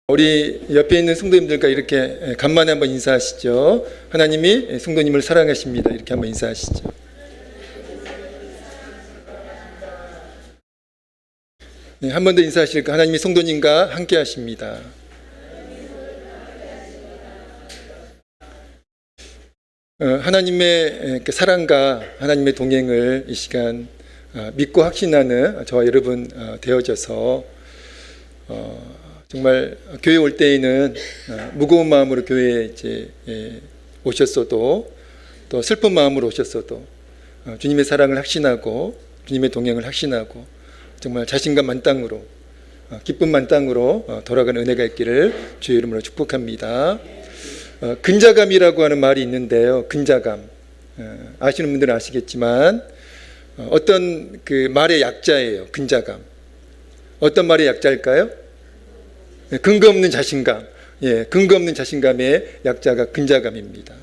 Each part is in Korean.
우리 옆에 있는 성도님들과 이렇게 간만에 한번 인사하시죠. 하나님이 성도님을 사랑하십니다. 이렇게 한번 인사하시죠. 네, 한 번 더 인사하실까? 하나님이 성도님과 함께 하십니다. 하나님의 사랑과 하나님의 동행을 이 시간 믿고 확신하는 저와 여러분 되어져서 정말 교회 올 때에는 무거운 마음으로 교회에 이제 오셨어도 또 슬픈 마음으로 오셨어도 주님의 사랑을 확신하고 주님의 동행을 확신하고 정말 자신감 만땅으로 기쁨 만땅으로 돌아가는 은혜가 있기를 주의 이름으로 축복합니다. 근자감이라고 하는 말이 있는데요. 근자감 아시는 분들은 아시겠지만 어떤 그 말의 약자예요. 근자감. 어떤 말의 약자일까요? 근거 없는 자신감. 근거 없는 자신감의 약자가 근자감입니다.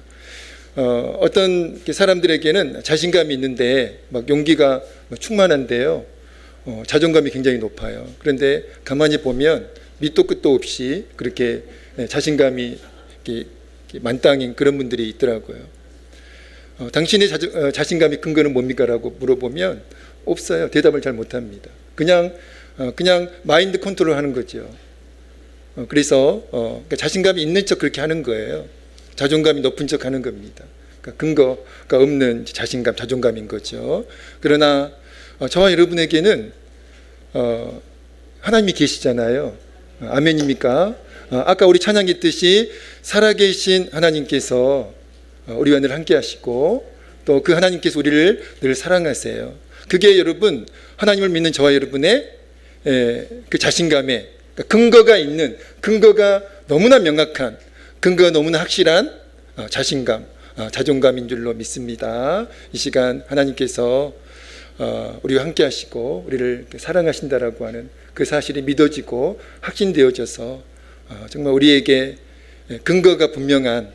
어떤 사람들에게는 자신감이 있는데 막 용기가 충만한데요. 자존감이 굉장히 높아요. 그런데 가만히 보면 밑도 끝도 없이 그렇게 자신감이 만땅인 그런 분들이 있더라고요. 당신의 자신감의 근거는 뭡니까? 라고 물어보면 없어요. 대답을 잘 못합니다. 그냥 마인드 컨트롤 하는 거죠. 그래서 자신감이 있는 척 그렇게 하는 거예요. 자존감이 높은 척 하는 겁니다. 그러니까 근거가 없는 자신감, 자존감인 거죠. 그러나 저와 여러분에게는 하나님이 계시잖아요. 아멘입니까? 아까 우리 찬양했듯이 살아계신 하나님께서 우리와 늘 함께 하시고 또 그 하나님께서 우리를 늘 사랑하세요. 그게 여러분 하나님을 믿는 저와 여러분의 그 자신감에 근거가 있는, 근거가 너무나 명확한, 근거가 너무나 확실한 자신감, 자존감인 줄로 믿습니다. 이 시간 하나님께서 우리와 함께 하시고 우리를 사랑하신다라고 하는 그 사실이 믿어지고 확신되어져서 정말 우리에게 근거가 분명한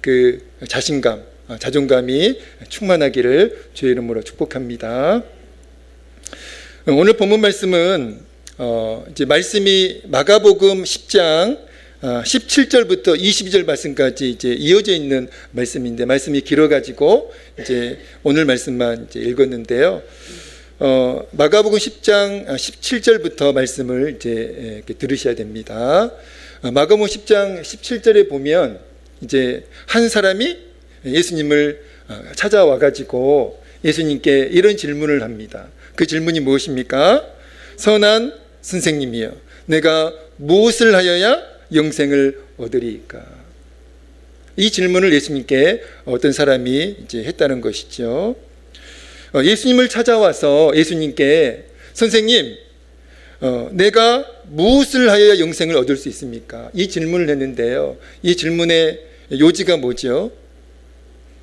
그 자신감, 자존감이 충만하기를 주의 이름으로 축복합니다. 오늘 본문 말씀은 이제 말씀이 마가복음 10장 17절부터 22절 말씀까지 이제 이어져 있는 말씀인데 말씀이 길어가지고 이제 오늘 말씀만 이제 읽었는데요. 마가복음 10장 17절부터 말씀을 이제 이렇게 들으셔야 됩니다. 마가복음 10장 17절에 보면 이제 한 사람이 예수님을 찾아와가지고 예수님께 이런 질문을 합니다. 그 질문이 무엇입니까? 선한 선생님이여, 내가 무엇을 하여야 영생을 얻으리이까? 이 질문을 예수님께 어떤 사람이 이제 했다는 것이죠. 예수님을 찾아와서 예수님께 선생님, 내가 무엇을 하여야 영생을 얻을 수 있습니까? 이 질문을 했는데요. 이 질문의 요지가 뭐죠?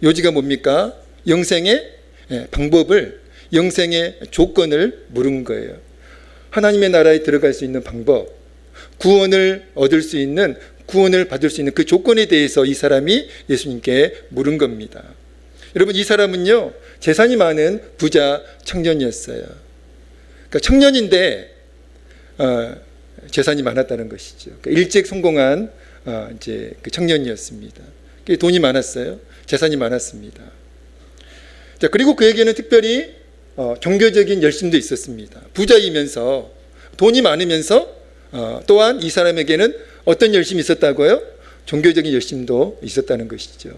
요지가 뭡니까? 영생의 방법을, 영생의 조건을 물은 거예요. 하나님의 나라에 들어갈 수 있는 방법, 구원을 얻을 수 있는, 구원을 받을 수 있는 그 조건에 대해서 이 사람이 예수님께 물은 겁니다. 여러분, 이 사람은요, 재산이 많은 부자 청년이었어요. 그러니까 청년인데 재산이 많았다는 것이죠. 그러니까 일찍 성공한 이제 그 청년이었습니다. 돈이 많았어요. 재산이 많았습니다. 자, 그리고 그에게는 특별히 종교적인 열심도 있었습니다. 부자이면서 돈이 많으면서 또한 이 사람에게는 어떤 열심이 있었다고요? 종교적인 열심도 있었다는 것이죠.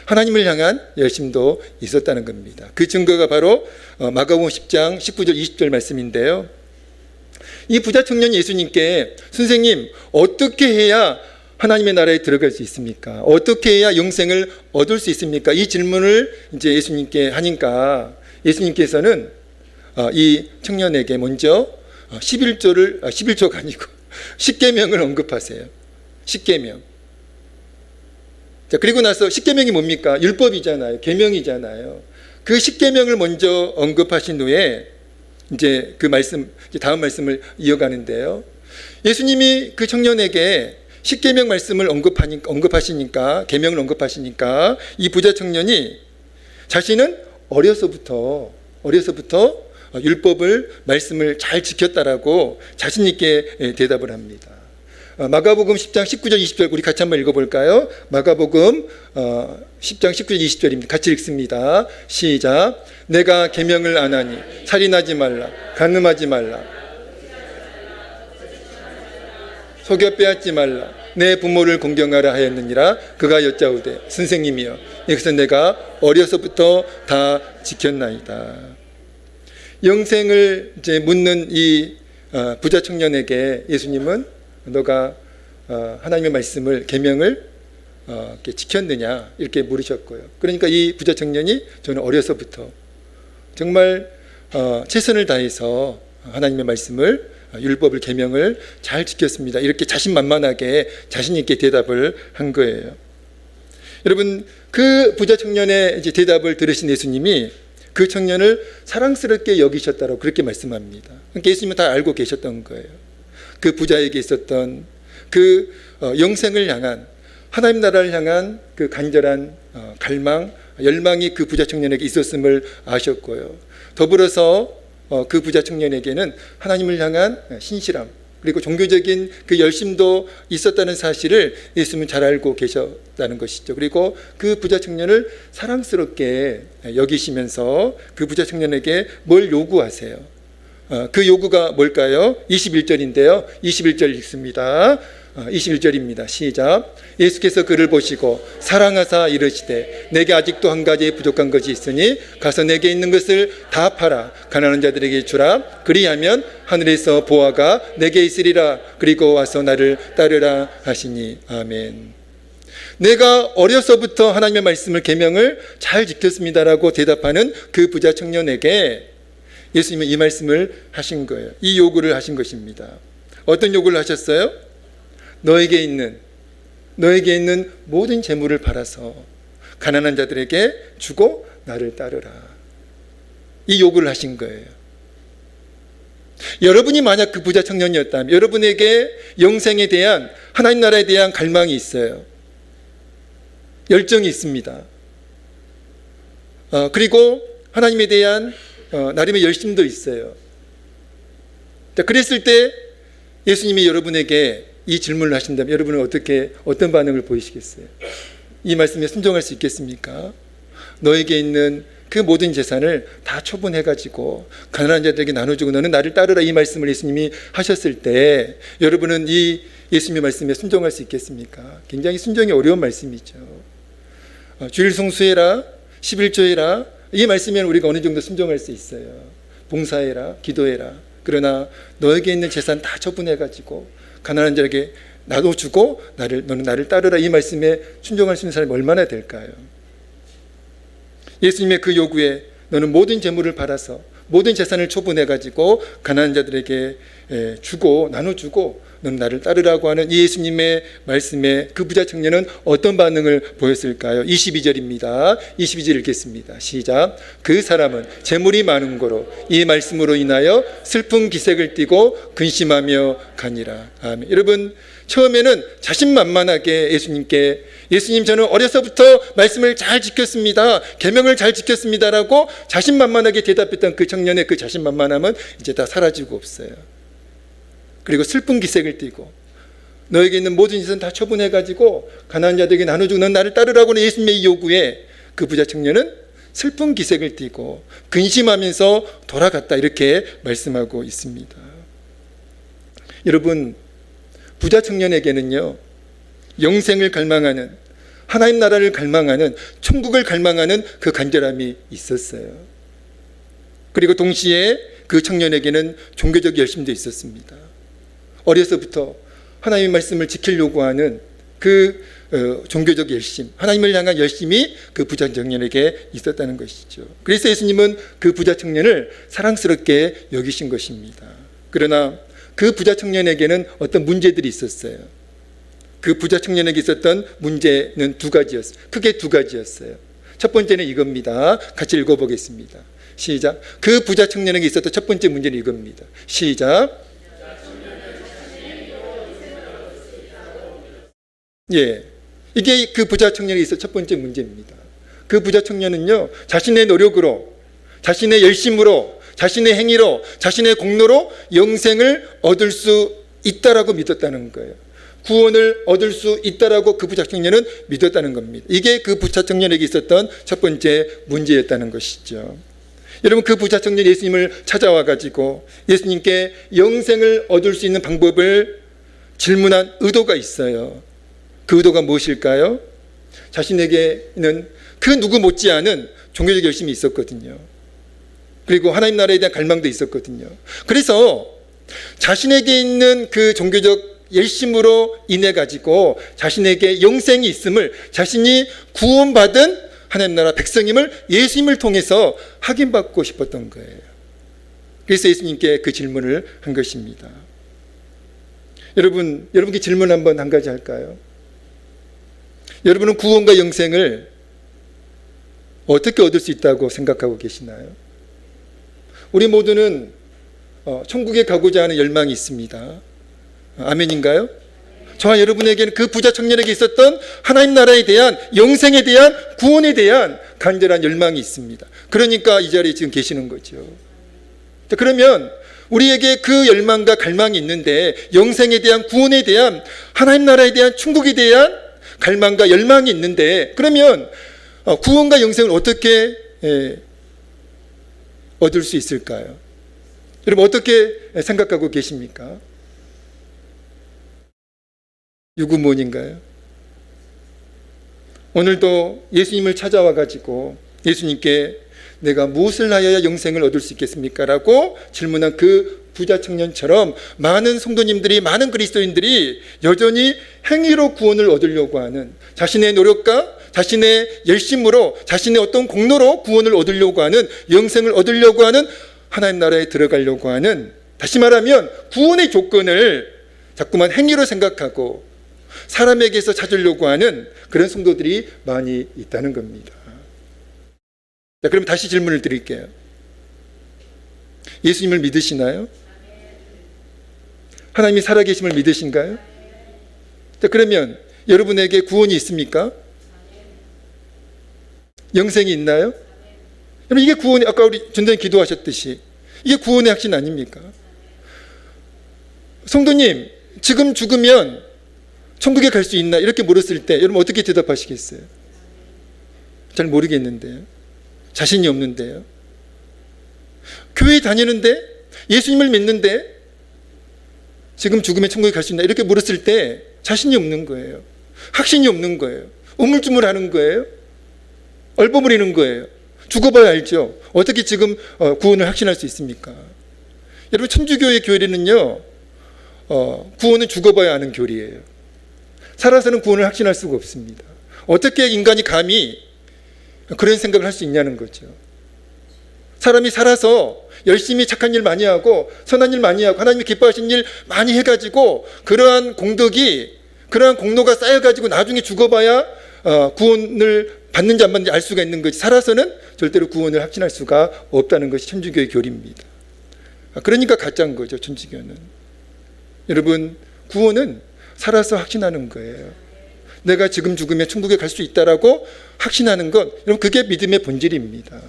하나님을 향한 열심도 있었다는 겁니다. 그 증거가 바로 마가복음 10장 19절 20절 말씀인데요. 이 부자 청년이 예수님께 선생님, 어떻게 해야 하나님의 나라에 들어갈 수 있습니까? 어떻게 해야 영생을 얻을 수 있습니까? 이 질문을 이제 예수님께 하니까 예수님께서는 이 청년에게 먼저 11조가 아니고 10계명을 언급하세요. 10계명. 자, 그리고 나서 10계명이 뭡니까? 율법이잖아요. 계명이잖아요. 그 10계명을 먼저 언급하신 후에 이제 그 말씀, 이제 다음 말씀을 이어가는데요. 예수님이 그 청년에게 10계명 말씀을 언급하시니까, 계명을 언급하시니까 이 부자 청년이 자신은 어려서부터 율법을, 말씀을 잘 지켰다라고 자신 있게 대답을 합니다. 마가복음 10장 19절 20절 우리 같이 한번 읽어볼까요? 마가복음 10장 19절 20절입니다. 같이 읽습니다. 시작. 내가 계명을 안 하니 살인하지 말라, 간음하지 말라, 속여 빼앗지 말라, 내 부모를 공경하라 하였느니라. 그가 여짜오되 선생님이여 이것은 내가 어려서부터 다 지켰나이다. 영생을 이제 묻는 이 부자 청년에게 예수님은 너가 하나님의 말씀을 계명을 이렇게 지켰느냐 이렇게 물으셨고요. 그러니까 이 부자 청년이 저는 어려서부터 정말 최선을 다해서 하나님의 말씀을 율법을 계명을 잘 지켰습니다. 이렇게 자신만만하게 자신 있게 대답을 한 거예요. 여러분 그 부자 청년의 이제 대답을 들으신 예수님이 그 청년을 사랑스럽게 여기셨다고 그렇게 말씀합니다. 그러니까 예수님은 다 알고 계셨던 거예요. 그 부자에게 있었던 그 영생을 향한 하나님 나라를 향한 그 간절한 갈망, 열망이 그 부자 청년에게 있었음을 아셨고요. 더불어서 그 부자 청년에게는 하나님을 향한 신실함 그리고 종교적인 그 열심도 있었다는 사실을 예수님은 잘 알고 계셨다는 것이죠. 그리고 그 부자 청년을 사랑스럽게 여기시면서 그 부자 청년에게 뭘 요구하세요? 그 요구가 뭘까요? 21절인데요. 21절 읽습니다. 21절입니다. 시작. 예수께서 그를 보시고 사랑하사 이르시되 내게 아직도 한 가지 부족한 것이 있으니 가서 내게 있는 것을 다 팔아 가난한 자들에게 주라. 그리하면 하늘에서 보화가 내게 있으리라. 그리고 와서 나를 따르라 하시니. 아멘. 내가 어려서부터 하나님의 말씀을 계명을 잘 지켰습니다라고 대답하는 그 부자 청년에게 예수님은 이 말씀을 하신 거예요. 이 요구를 하신 것입니다. 어떤 요구를 하셨어요? 너에게 있는 모든 재물을 팔아서 가난한 자들에게 주고 나를 따르라. 이 요구를 하신 거예요. 여러분이 만약 그 부자 청년이었다면 여러분에게 영생에 대한 하나님 나라에 대한 갈망이 있어요. 열정이 있습니다. 그리고 하나님에 대한 나름의 열심도 있어요. 그랬을 때 예수님이 여러분에게 이 질문을 하신다면 여러분은 어떤 반응을 보이시겠어요? 이 말씀에 순종할 수 있겠습니까? 너에게 있는 그 모든 재산을 다 처분해가지고 가난한 자들에게 나눠주고 너는 나를 따르라 이 말씀을 예수님이 하셨을 때 여러분은 이 예수님의 말씀에 순종할 수 있겠습니까? 굉장히 순종이 어려운 말씀이죠. 주일 성수해라, 11조 해라 이 말씀에는 우리가 어느 정도 순종할 수 있어요. 봉사해라, 기도해라. 그러나 너에게 있는 재산 다 처분해가지고 가난한 자에게 나눠주고 너는 나를 따르라 이 말씀에 순종할 수 있는 사람이 얼마나 될까요? 예수님의 그 요구에 너는 모든 재물을 팔아서 모든 재산을 처분해가지고 가난한 자들에게 주고 나눠주고 너는 나를 따르라고 하는 이 예수님의 말씀에 그 부자 청년은 어떤 반응을 보였을까요? 22절입니다. 22절 읽겠습니다. 시작. 그 사람은 재물이 많은 거로 이 말씀으로 인하여 슬픈 기색을 띠고 근심하며 가니라. 아멘. 여러분 처음에는 자신만만하게 예수님 저는 어려서부터 말씀을 잘 지켰습니다. 계명을 잘 지켰습니다라고 자신만만하게 대답했던 그 청년의 그 자신만만함은 이제 다 사라지고 없어요. 그리고 슬픈 기색을 띠고 너에게 있는 모든 짓은 다 처분해가지고 가난한 자들에게 나눠주고 넌 나를 따르라고 하는 예수님의 이 요구에 그 부자 청년은 슬픈 기색을 띠고 근심하면서 돌아갔다 이렇게 말씀하고 있습니다. 여러분 부자 청년에게는요 영생을 갈망하는 하나님 나라를 갈망하는 천국을 갈망하는 그 간절함이 있었어요. 그리고 동시에 그 청년에게는 종교적 열심도 있었습니다. 어려서부터 하나님의 말씀을 지키려고 하는 그 종교적 열심, 하나님을 향한 열심이 그 부자 청년에게 있었다는 것이죠. 그래서 예수님은 그 부자 청년을 사랑스럽게 여기신 것입니다. 그러나 그 부자 청년에게는 어떤 문제들이 있었어요. 그 부자 청년에게 있었던 문제는 크게 두 가지였어요. 첫 번째는 이겁니다. 같이 읽어보겠습니다. 시작. 그 부자 청년에게 있었던 첫 번째 문제는 이겁니다. 시작. 예, 이게 그 부자 청년에게 있었던 첫 번째 문제입니다. 그 부자 청년은요 자신의 노력으로, 자신의 열심으로, 자신의 행위로, 자신의 공로로 영생을 얻을 수 있다라고 믿었다는 거예요. 구원을 얻을 수 있다라고 그 부자 청년은 믿었다는 겁니다. 이게 그 부자 청년에게 있었던 첫 번째 문제였다는 것이죠. 여러분, 그 부자 청년 예수님을 찾아와 가지고 예수님께 영생을 얻을 수 있는 방법을 질문한 의도가 있어요. 그 의도가 무엇일까요? 자신에게는 그 누구 못지않은 종교적 열심이 있었거든요. 그리고 하나님 나라에 대한 갈망도 있었거든요. 그래서 자신에게 있는 그 종교적 열심으로 인해 가지고 자신에게 영생이 있음을, 자신이 구원받은 하나님 나라 백성임을 예수님을 통해서 확인받고 싶었던 거예요. 그래서 예수님께 그 질문을 한 것입니다. 여러분께 질문 한번 한 가지 할까요? 여러분은 구원과 영생을 어떻게 얻을 수 있다고 생각하고 계시나요? 우리 모두는 천국에 가고자 하는 열망이 있습니다. 아멘인가요? 저와 여러분에게는 그 부자 청년에게 있었던 하나님 나라에 대한, 영생에 대한, 구원에 대한 간절한 열망이 있습니다. 그러니까 이 자리에 지금 계시는 거죠. 그러면 우리에게 그 열망과 갈망이 있는데, 영생에 대한, 구원에 대한, 하나님 나라에 대한, 천국에 대한 갈망과 열망이 있는데, 그러면 구원과 영생을 어떻게 얻을 수 있을까요? 여러분, 어떻게 생각하고 계십니까? 유구무원인가요? 오늘도 예수님을 찾아와 가지고 예수님께 내가 무엇을 하여야 영생을 얻을 수 있겠습니까? 라고 질문한 그 부자 청년처럼 많은 성도님들이, 많은 그리스도인들이 여전히 행위로 구원을 얻으려고 하는, 자신의 노력과 자신의 열심으로, 자신의 어떤 공로로 구원을 얻으려고 하는, 영생을 얻으려고 하는, 하나님 나라에 들어가려고 하는, 다시 말하면 구원의 조건을 자꾸만 행위로 생각하고 사람에게서 찾으려고 하는 그런 성도들이 많이 있다는 겁니다. 자, 그럼 다시 질문을 드릴게요. 예수님을 믿으시나요? 하나님이 살아계심을 믿으신가요? 자, 그러면 여러분에게 구원이 있습니까? 영생이 있나요? 여러분, 이게 구원이, 아까 우리 전도님 기도하셨듯이 이게 구원의 확신 아닙니까? 성도님, 지금 죽으면 천국에 갈 수 있나? 이렇게 물었을 때 여러분 어떻게 대답하시겠어요? 잘 모르겠는데요. 자신이 없는데요. 교회 다니는데, 예수님을 믿는데 지금 죽으면 천국에 갈 수 있나? 이렇게 물었을 때 자신이 없는 거예요. 확신이 없는 거예요. 우물쭈물하는 거예요. 얼버무리는 거예요. 죽어봐야 알죠. 어떻게 지금 구원을 확신할 수 있습니까? 여러분, 천주교의 교리는요, 구원은 죽어봐야 아는 교리예요. 살아서는 구원을 확신할 수가 없습니다. 어떻게 인간이 감히 그런 생각을 할 수 있냐는 거죠. 사람이 살아서 열심히 착한 일 많이 하고 선한 일 많이 하고 하나님이 기뻐하신 일 많이 해가지고 그러한 공덕이, 그러한 공로가 쌓여가지고 나중에 죽어봐야 구원을 받는지 안 받는지 알 수가 있는 거지, 살아서는 절대로 구원을 확신할 수가 없다는 것이 천주교의 교리입니다. 그러니까 가짜인 거죠, 천주교는. 여러분, 구원은 살아서 확신하는 거예요. 내가 지금 죽으면 천국에 갈 수 있다라고 확신하는 것, 여러분, 그게 믿음의 본질입니다.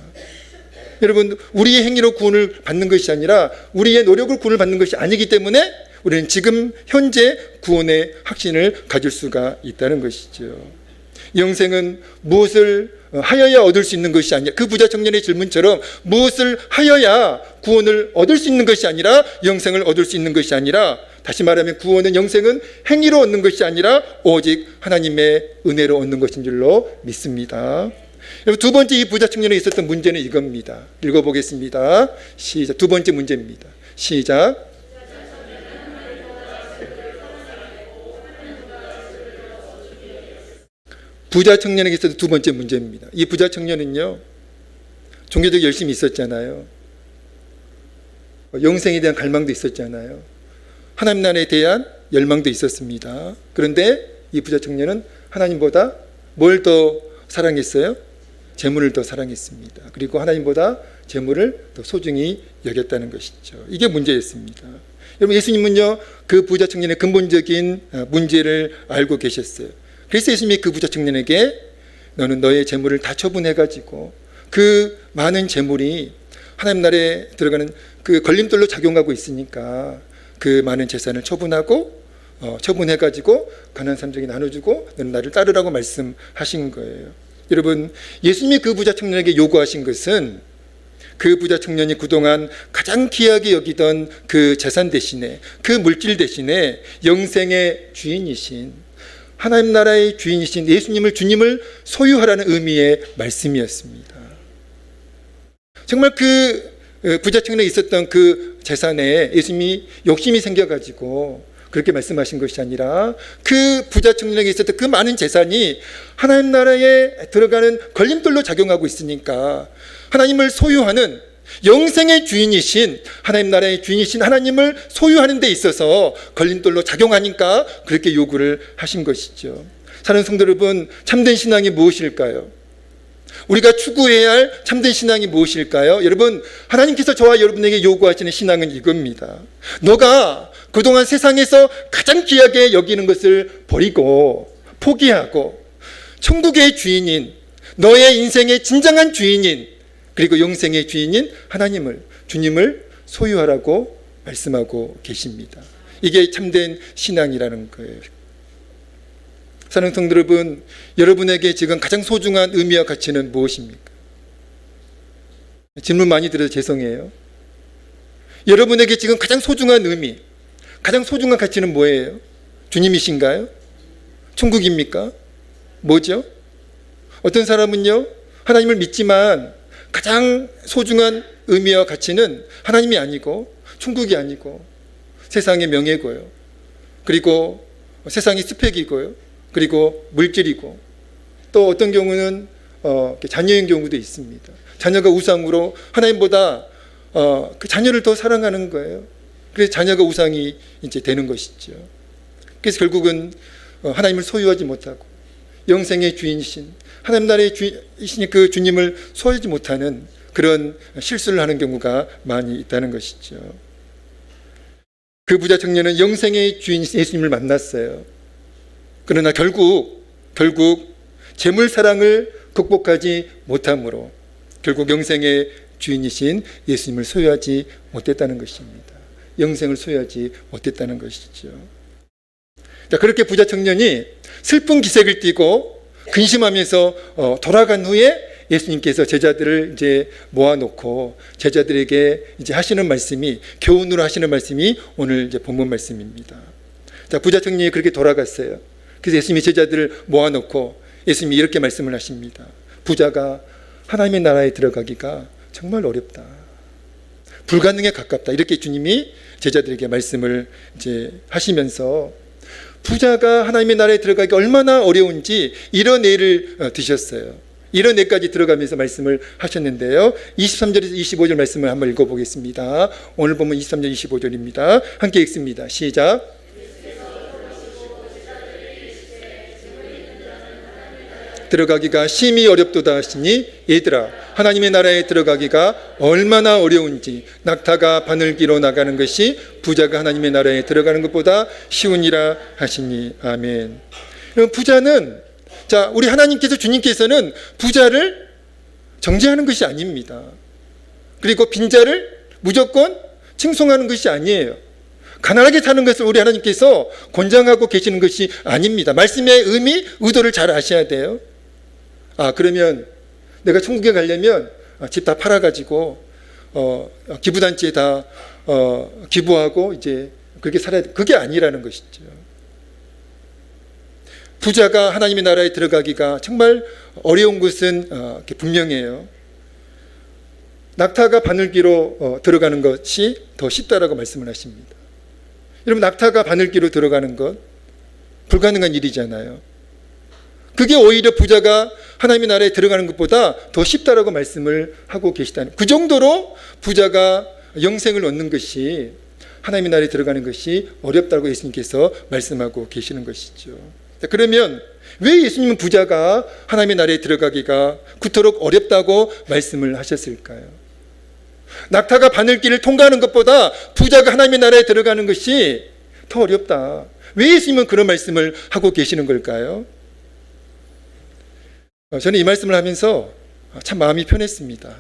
여러분, 우리의 행위로 구원을 받는 것이 아니라 우리의 노력을 구원을 받는 것이 아니기 때문에 우리는 지금 현재 구원의 확신을 가질 수가 있다는 것이죠. 영생은 무엇을 하여야 얻을 수 있는 것이 아니라, 그 부자 청년의 질문처럼 무엇을 하여야 구원을 얻을 수 있는 것이 아니라, 영생을 얻을 수 있는 것이 아니라, 다시 말하면 구원은, 영생은 행위로 얻는 것이 아니라 오직 하나님의 은혜로 얻는 것인 줄로 믿습니다. 여러분, 두 번째 이 부자 청년에 있었던 문제는 이겁니다. 읽어보겠습니다. 시작. 두 번째 문제입니다. 시작. 부자 청년에게 있어도 두 번째 문제입니다. 이 부자 청년은요, 종교적 열심이 있었잖아요. 영생에 대한 갈망도 있었잖아요. 하나님 나라에 대한 열망도 있었습니다. 그런데 이 부자 청년은 하나님보다 뭘 더 사랑했어요? 재물을 더 사랑했습니다. 그리고 하나님보다 재물을 더 소중히 여겼다는 것이죠. 이게 문제였습니다. 여러분, 예수님은요, 그 부자 청년의 근본적인 문제를 알고 계셨어요. 그래서 예수님이 그 부자 청년에게 너는 너의 재물을 다 처분해가지고 그 많은 재물이 하나님 나라에 들어가는 그 걸림돌로 작용하고 있으니까 그 많은 재산을 처분하고 처분해가지고 가난한 사람들에게 나눠주고 너는 나를 따르라고 말씀하신 거예요. 여러분, 예수님이 그 부자 청년에게 요구하신 것은 그 부자 청년이 그동안 가장 귀하게 여기던 그 재산 대신에, 그 물질 대신에 영생의 주인이신, 하나님 나라의 주인이신 예수님을, 주님을 소유하라는 의미의 말씀이었습니다. 정말 그 부자 청년에 있었던 그 재산에 예수님이 욕심이 생겨가지고 그렇게 말씀하신 것이 아니라, 그 부자 청년에게 있었던 그 많은 재산이 하나님 나라에 들어가는 걸림돌로 작용하고 있으니까 하나님을 소유하는, 영생의 주인이신, 하나님 나라의 주인이신 하나님을 소유하는 데 있어서 걸림돌로 작용하니까 그렇게 요구를 하신 것이죠. 사랑하는 성도 여러분, 참된 신앙이 무엇일까요? 우리가 추구해야 할 참된 신앙이 무엇일까요? 여러분, 하나님께서 저와 여러분에게 요구하시는 신앙은 이겁니다. 너가 그동안 세상에서 가장 귀하게 여기는 것을 버리고 포기하고 천국의 주인인, 너의 인생의 진정한 주인인, 그리고 영생의 주인인 하나님을, 주님을 소유하라고 말씀하고 계십니다. 이게 참된 신앙이라는 거예요. 사랑하는 성도 여러분, 여러분에게 지금 가장 소중한 의미와 가치는 무엇입니까? 질문 많이 드려서 죄송해요. 여러분에게 지금 가장 소중한 의미, 가장 소중한 가치는 뭐예요? 주님이신가요? 천국입니까? 뭐죠? 어떤 사람은요, 하나님을 믿지만 가장 소중한 의미와 가치는 하나님이 아니고 천국이 아니고 세상의 명예고요, 그리고 세상의 스펙이고요, 그리고 물질이고, 또 어떤 경우는 자녀인 경우도 있습니다. 자녀가 우상으로 하나님보다 그 자녀를 더 사랑하는 거예요. 그래서 자녀가 우상이 이제 되는 것이죠. 그래서 결국은 하나님을 소유하지 못하고 영생의 주인이신 하나님 나라의 주인이신 그 주님을 소유하지 못하는 그런 실수를 하는 경우가 많이 있다는 것이죠. 그 부자 청년은 영생의 주인 예수님을 만났어요. 그러나 결국 재물 사랑을 극복하지 못함으로 결국 영생의 주인이신 예수님을 소유하지 못했다는 것입니다. 영생을 소유하지 못했다는 것이죠. 자, 그렇게 부자 청년이 슬픈 기색을 띠고 근심하면서 돌아간 후에 예수님께서 제자들을 이제 모아놓고 제자들에게 이제 하시는 말씀이, 교훈으로 하시는 말씀이 오늘 이제 본문 말씀입니다. 자, 부자 청년이 그렇게 돌아갔어요. 그래서 예수님이 제자들을 모아놓고 예수님이 이렇게 말씀을 하십니다. 부자가 하나님의 나라에 들어가기가 정말 어렵다, 불가능에 가깝다, 이렇게 주님이 제자들에게 말씀을 이제 하시면서 부자가 하나님의 나라에 들어가기 얼마나 어려운지 이런 예를 드셨어요. 이런 예까지 들어가면서 말씀을 하셨는데요, 23절에서 25절 말씀을 한번 읽어보겠습니다. 오늘 보면 23절 25절입니다. 함께 읽습니다. 시작. 들어가기가 심히 어렵도다 하시니 얘들아, 하나님의 나라에 들어가기가 얼마나 어려운지 낙타가 바늘기로 나가는 것이 부자가 하나님의 나라에 들어가는 것보다 쉬우니라 하시니. 아멘. 부자는, 자, 우리 하나님께서, 주님께서는 부자를 정죄하는 것이 아닙니다. 그리고 빈자를 무조건 칭송하는 것이 아니에요. 가난하게 사는 것을 우리 하나님께서 권장하고 계시는 것이 아닙니다. 말씀의 의미, 의도를 잘 아셔야 돼요. 그러면 내가 천국에 가려면 집 다 팔아가지고 기부단체에 다 기부하고 이제 그렇게 살아야 돼. 그게 아니라는 것이죠. 부자가 하나님의 나라에 들어가기가 정말 어려운 것은 분명해요. 낙타가 바늘기로 들어가는 것이 더 쉽다라고 말씀을 하십니다. 여러분, 낙타가 바늘기로 들어가는 것 불가능한 일이잖아요. 그게 오히려 부자가 하나님의 나라에 들어가는 것보다 더 쉽다라고 말씀을 하고 계시다는, 그 정도로 부자가 영생을 얻는 것이, 하나님의 나라에 들어가는 것이 어렵다고 예수님께서 말씀하고 계시는 것이죠. 그러면 왜 예수님은 부자가 하나님의 나라에 들어가기가 그토록 어렵다고 말씀을 하셨을까요? 낙타가 바늘길을 통과하는 것보다 부자가 하나님의 나라에 들어가는 것이 더 어렵다. 왜 예수님은 그런 말씀을 하고 계시는 걸까요? 저는 이 말씀을 하면서 참 마음이 편했습니다.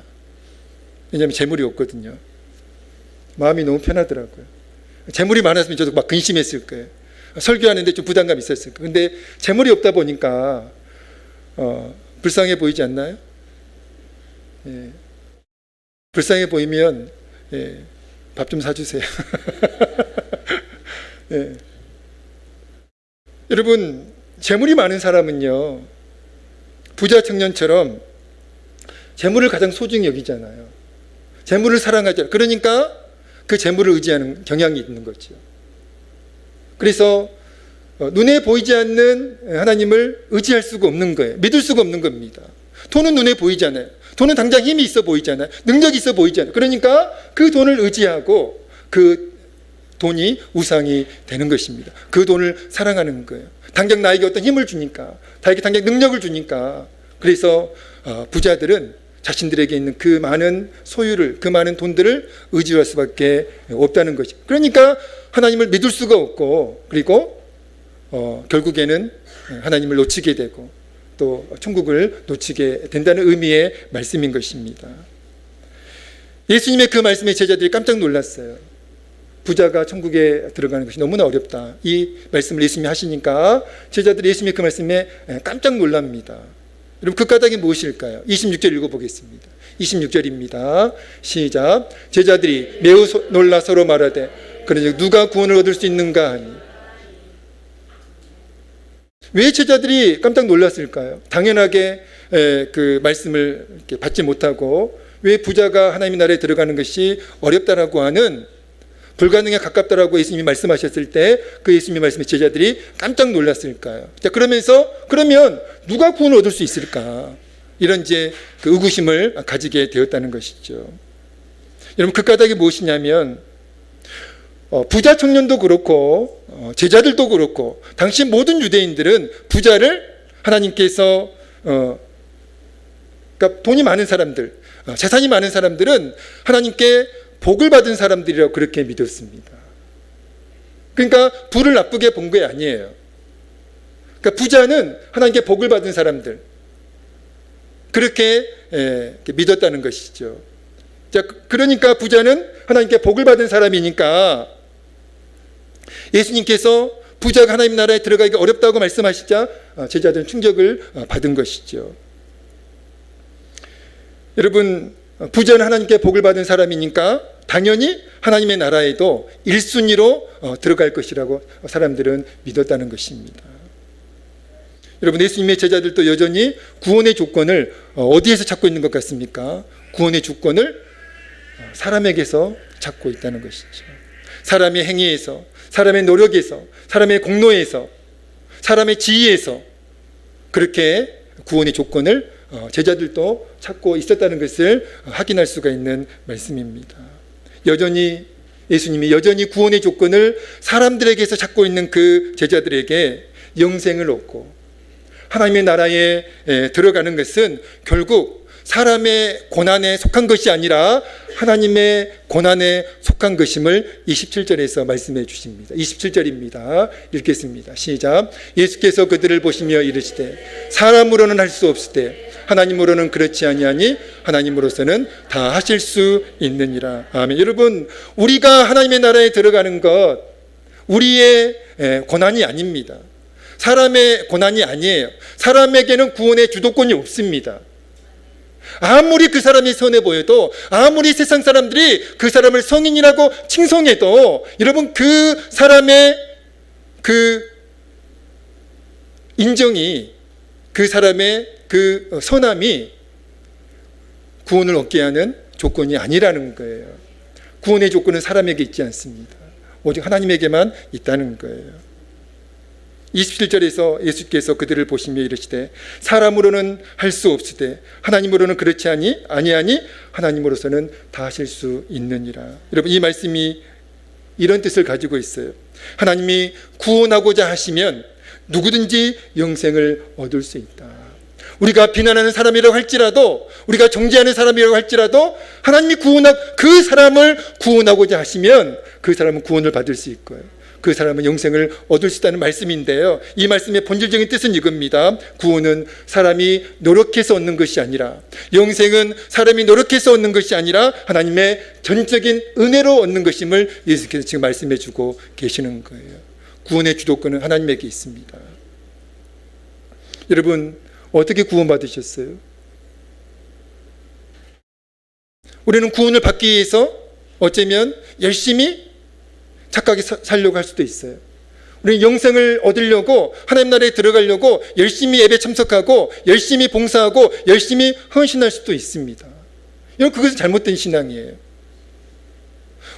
왜냐하면 재물이 없거든요. 마음이 너무 편하더라고요. 재물이 많았으면 저도 막 근심했을 거예요. 설교하는데 좀 부담감이 있었어요. 근데 재물이 없다 보니까 불쌍해 보이지 않나요? 예. 불쌍해 보이면 밥 좀 사주세요. 예. 여러분, 재물이 많은 사람은요, 부자 청년처럼 재물을 가장 소중히 여기잖아요. 재물을 사랑하잖아요. 그러니까 그 재물을 의지하는 경향이 있는 거죠. 그래서 눈에 보이지 않는 하나님을 의지할 수가 없는 거예요. 믿을 수가 없는 겁니다. 돈은 눈에 보이잖아요. 돈은 당장 힘이 있어 보이잖아요. 능력이 있어 보이잖아요. 그러니까 그 돈을 의지하고 그 돈이 우상이 되는 것입니다. 그 돈을 사랑하는 거예요. 당장 나에게 어떤 힘을 주니까, 나에게 당장 능력을 주니까. 그래서 부자들은 자신들에게 있는 그 많은 소유를, 그 많은 돈들을 의지할 수밖에 없다는 것이죠. 그러니까 하나님을 믿을 수가 없고, 그리고 결국에는 하나님을 놓치게 되고 또 천국을 놓치게 된다는 의미의 말씀인 것입니다. 예수님의 그 말씀에 제자들이 깜짝 놀랐어요. 부자가 천국에 들어가는 것이 너무나 어렵다. 이 말씀을 예수님이 하시니까 제자들이 예수님의 그 말씀에 깜짝 놀랍니다. 여러분, 그 까닭이 무엇일까요? 26절 읽어보겠습니다. 26절입니다. 시작. 제자들이 매우 놀라 서로 말하되 그러니 누가 구원을 얻을 수 있는가 하니. 왜 제자들이 깜짝 놀랐을까요? 당연하게 그 말씀을 이렇게 받지 못하고 왜 부자가 하나님의 나라에 들어가는 것이 어렵다라고 하는, 불가능에 가깝다라고 예수님이 말씀하셨을 때 그 예수님의 말씀에 제자들이 깜짝 놀랐을까요? 자, 그러면서 그러면 누가 구원을 얻을 수 있을까? 이런 이제 그 의구심을 가지게 되었다는 것이죠. 여러분, 그 까닭이 무엇이냐면 부자 청년도 그렇고 제자들도 그렇고 당시 모든 유대인들은 부자를 하나님께서 그러니까 돈이 많은 사람들, 재산이 많은 사람들은 하나님께 복을 받은 사람들이라고 그렇게 믿었습니다. 그러니까 부를 나쁘게 본 게 아니에요. 그러니까 부자는 하나님께 복을 받은 사람들, 그렇게 믿었다는 것이죠. 자, 그러니까 부자는 하나님께 복을 받은 사람이니까 예수님께서 부자가 하나님 나라에 들어가기가 어렵다고 말씀하시자 제자들은 충격을 받은 것이죠. 여러분, 부자는 하나님께 복을 받은 사람이니까 당연히 하나님의 나라에도 1순위로 들어갈 것이라고 사람들은 믿었다는 것입니다. 여러분, 예수님의 제자들도 여전히 구원의 조건을 어디에서 찾고 있는 것 같습니까? 구원의 조건을 사람에게서 찾고 있다는 것이죠. 사람의 행위에서, 사람의 노력에서, 사람의 공로에서, 사람의 지위에서 그렇게 구원의 조건을 제자들도 찾고 있었다는 것을 확인할 수가 있는 말씀입니다. 여전히 예수님이 여전히 구원의 조건을 사람들에게서 찾고 있는 그 제자들에게 영생을 얻고 하나님의 나라에 들어가는 것은 결국 사람의 고난에 속한 것이 아니라 하나님의 고난에 속한 것임을 27절에서 말씀해 주십니다. 27절입니다. 읽겠습니다. 시작. 예수께서 그들을 보시며 이르시되 사람으로는 할 수 없으되 하나님으로는 그렇지 아니하니 하나님으로서는 다 하실 수 있느니라. 아멘. 여러분, 우리가 하나님의 나라에 들어가는 것 우리의 고난이 아닙니다. 사람의 고난이 아니에요. 사람에게는 구원의 주도권이 없습니다. 아무리 그 사람이 선해 보여도, 아무리 세상 사람들이 그 사람을 성인이라고 칭송해도 여러분, 그 사람의 그 인정이, 그 사람의 그 선함이 구원을 얻게 하는 조건이 아니라는 거예요. 구원의 조건은 사람에게 있지 않습니다. 오직 하나님에게만 있다는 거예요. 27절에서 예수께서 그들을 보시며 이르시되 사람으로는 할 수 없으되 하나님으로는 그렇지 아니하니 하나님으로서는 다 하실 수 있느니라. 여러분, 이 말씀이 이런 뜻을 가지고 있어요. 하나님이 구원하고자 하시면 누구든지 영생을 얻을 수 있다. 우리가 비난하는 사람이라고 할지라도, 우리가 정죄하는 사람이라고 할지라도 하나님이 그 사람을 구원하고자 하시면 그 사람은 구원을 받을 수 있고요. 그 사람은 영생을 얻을 수 있다는 말씀인데요. 이 말씀의 본질적인 뜻은 이겁니다. 구원은 사람이 노력해서 얻는 것이 아니라, 영생은 사람이 노력해서 얻는 것이 아니라 하나님의 전적인 은혜로 얻는 것임을 예수께서 지금 말씀해 주고 계시는 거예요. 구원의 주도권은 하나님에게 있습니다. 여러분, 어떻게 구원받으셨어요? 우리는 구원을 받기 위해서 어쩌면 열심히 착하게 살려고 할 수도 있어요. 우리는 영생을 얻으려고, 하나님 나라에 들어가려고 열심히 예배 참석하고 열심히 봉사하고 열심히 헌신할 수도 있습니다. 여러분, 그것은 잘못된 신앙이에요.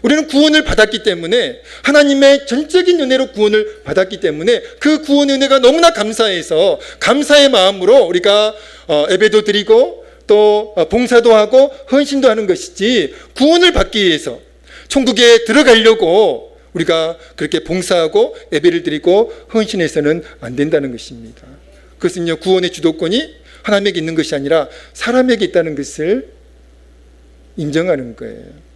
우리는 구원을 받았기 때문에, 하나님의 전적인 은혜로 구원을 받았기 때문에 그 구원 은혜가 너무나 감사해서 감사의 마음으로 우리가 예배도 드리고 또 봉사도 하고 헌신도 하는 것이지, 구원을 받기 위해서 천국에 들어가려고 우리가 그렇게 봉사하고 예배를 드리고 헌신해서는 안 된다는 것입니다. 그것은요, 구원의 주도권이 하나님에게 있는 것이 아니라 사람에게 있다는 것을 인정하는 거예요.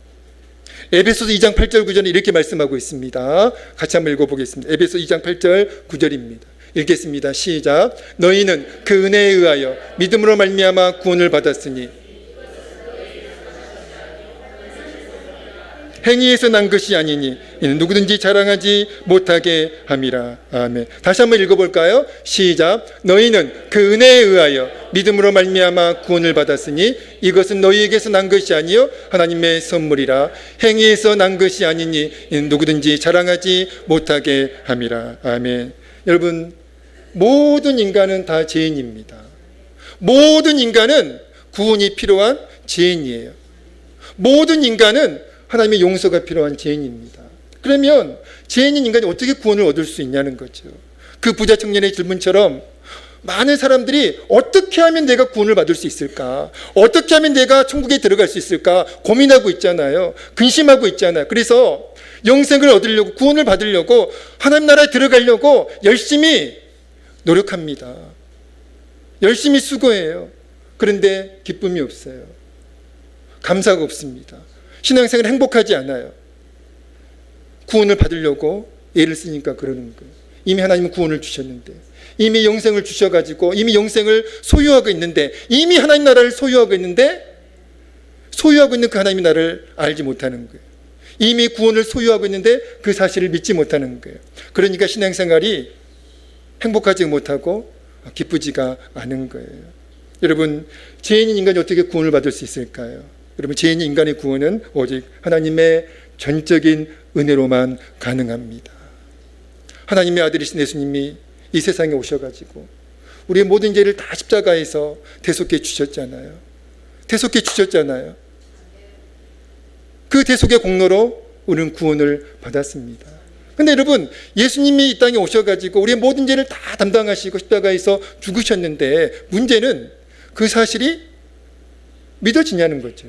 에베소서 2장 8절 9절에 이렇게 말씀하고 있습니다. 같이 한번 읽어보겠습니다. 에베소 2장 8절 9절입니다. 읽겠습니다. 시작. 너희는 그 은혜에 의하여 믿음으로 말미암아 구원을 받았으니 행위에서 난 것이 아니니 이는 누구든지 자랑하지 못하게 함이라. 아멘. 다시 한번 읽어볼까요? 시작. 너희는 그 은혜에 의하여 믿음으로 말미암아 구원을 받았으니 이것은 너희에게서 난 것이 아니요 하나님의 선물이라. 행위에서 난 것이 아니니 이는 누구든지 자랑하지 못하게 함이라. 아멘. 여러분, 모든 인간은 다 죄인입니다. 모든 인간은 구원이 필요한 죄인이에요. 모든 인간은 하나님의 용서가 필요한 죄인입니다. 그러면 죄인인 인간이 어떻게 구원을 얻을 수 있냐는 거죠. 그 부자 청년의 질문처럼 많은 사람들이 어떻게 하면 내가 구원을 받을 수 있을까? 어떻게 하면 내가 천국에 들어갈 수 있을까? 고민하고 있잖아요. 근심하고 있잖아요. 그래서 영생을 얻으려고, 구원을 받으려고, 하나님 나라에 들어가려고 열심히 노력합니다. 열심히 수고해요. 그런데 기쁨이 없어요. 감사가 없습니다. 신앙생활 행복하지 않아요. 구원을 받으려고 애를 쓰니까 그러는 거예요. 이미 하나님은 구원을 주셨는데, 이미 영생을 주셔가지고 이미 영생을 소유하고 있는데, 이미 하나님 나라를 소유하고 있는데, 소유하고 있는 그 하나님의 나라를 알지 못하는 거예요. 이미 구원을 소유하고 있는데 그 사실을 믿지 못하는 거예요. 그러니까 신앙생활이 행복하지 못하고 기쁘지가 않은 거예요. 여러분, 죄인인 인간이 어떻게 구원을 받을 수 있을까요? 여러분, 죄인인 인간의 구원은 오직 하나님의 전적인 은혜로만 가능합니다. 하나님의 아들이신 예수님이 이 세상에 오셔가지고 우리의 모든 죄를 다 십자가에서 대속해 주셨잖아요. 대속해 주셨잖아요. 그 대속의 공로로 우리는 구원을 받았습니다. 근데 여러분, 예수님이 이 땅에 오셔가지고 우리의 모든 죄를 다 담당하시고 십자가에서 죽으셨는데, 문제는 그 사실이 믿어지냐는 거죠.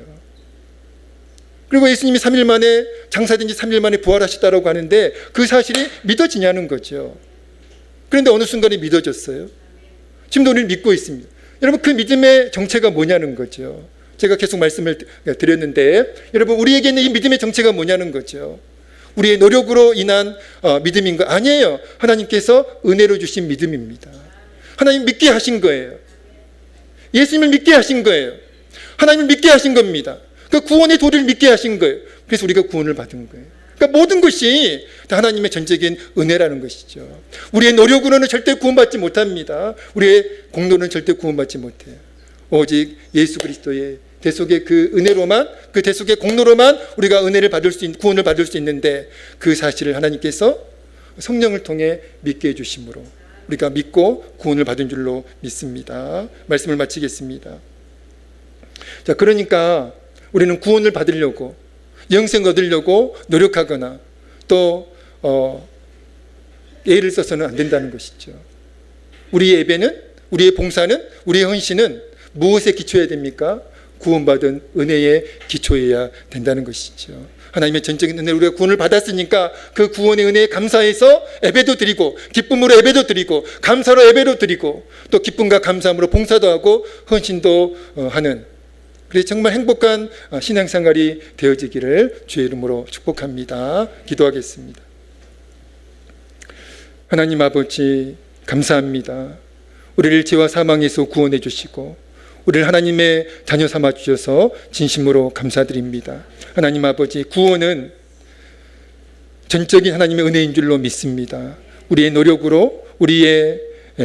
그리고 예수님이 3일 만에, 장사된 지 3일 만에 부활하셨다고 하는데 그 사실이 믿어지냐는 거죠. 그런데 어느 순간에 믿어졌어요. 지금도 우리는 믿고 있습니다. 여러분, 그 믿음의 정체가 뭐냐는 거죠. 제가 계속 말씀을 드렸는데, 여러분, 우리에게는 이 믿음의 정체가 뭐냐는 거죠. 우리의 노력으로 인한 믿음인 거 아니에요. 하나님께서 은혜로 주신 믿음입니다. 하나님 믿게 하신 거예요. 예수님을 믿게 하신 거예요. 하나님을 믿게 하신 겁니다. 그 구원의 도리를 믿게 하신 거예요. 그래서 우리가 구원을 받은 거예요. 그러니까 모든 것이 다 하나님의 전적인 은혜라는 것이죠. 우리의 노력으로는 절대 구원받지 못합니다. 우리의 공로는 절대 구원받지 못해요. 오직 예수 그리스도의 대속의 그 은혜로만, 그 대속의 공로로만 우리가 은혜를 받을 수 있는, 구원을 받을 수 있는데, 그 사실을 하나님께서 성령을 통해 믿게 해주심으로 우리가 믿고 구원을 받은 줄로 믿습니다. 말씀을 마치겠습니다. 자, 그러니까 우리는 구원을 받으려고, 영생 얻으려고 노력하거나 또 애를 써서는 안 된다는 것이죠. 우리의 예배는, 우리의 봉사는, 우리의 헌신은 무엇에 기초해야 됩니까? 구원받은 은혜에 기초해야 된다는 것이죠. 하나님의 전적인 은혜로 우리가 구원을 받았으니까 그 구원의 은혜에 감사해서 예배도 드리고, 기쁨으로 예배도 드리고, 감사로 예배도 드리고, 또 기쁨과 감사함으로 봉사도 하고 헌신도 하는, 그래서 정말 행복한 신앙생활이 되어지기를 주의 이름으로 축복합니다. 기도하겠습니다. 하나님 아버지, 감사합니다. 우리를 죄와 사망에서 구원해 주시고 우리를 하나님의 자녀 삼아 주셔서 진심으로 감사드립니다. 하나님 아버지, 구원은 전적인 하나님의 은혜인 줄로 믿습니다. 우리의 노력으로, 우리의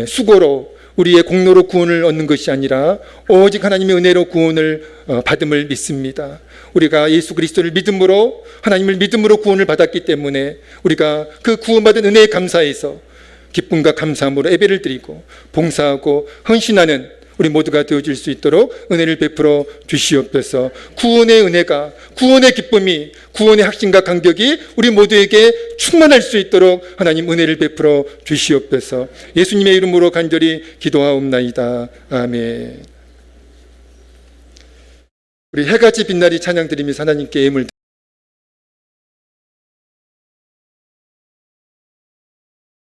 수고로, 우리의 공로로 구원을 얻는 것이 아니라 오직 하나님의 은혜로 구원을 받음을 믿습니다. 우리가 예수 그리스도를 믿음으로, 하나님을 믿음으로 구원을 받았기 때문에 우리가 그 구원받은 은혜에 감사해서 기쁨과 감사함으로 예배를 드리고 봉사하고 헌신하는 우리 모두가 되어질 수 있도록 은혜를 베풀어 주시옵소서. 구원의 은혜가, 구원의 기쁨이, 구원의 확신과 감격이 우리 모두에게 충만할 수 있도록 하나님 은혜를 베풀어 주시옵소서. 예수님의 이름으로 간절히 기도하옵나이다. 아멘. 우리 해같이 빛나리 찬양 드리면서 하나님께 예물 드립니다.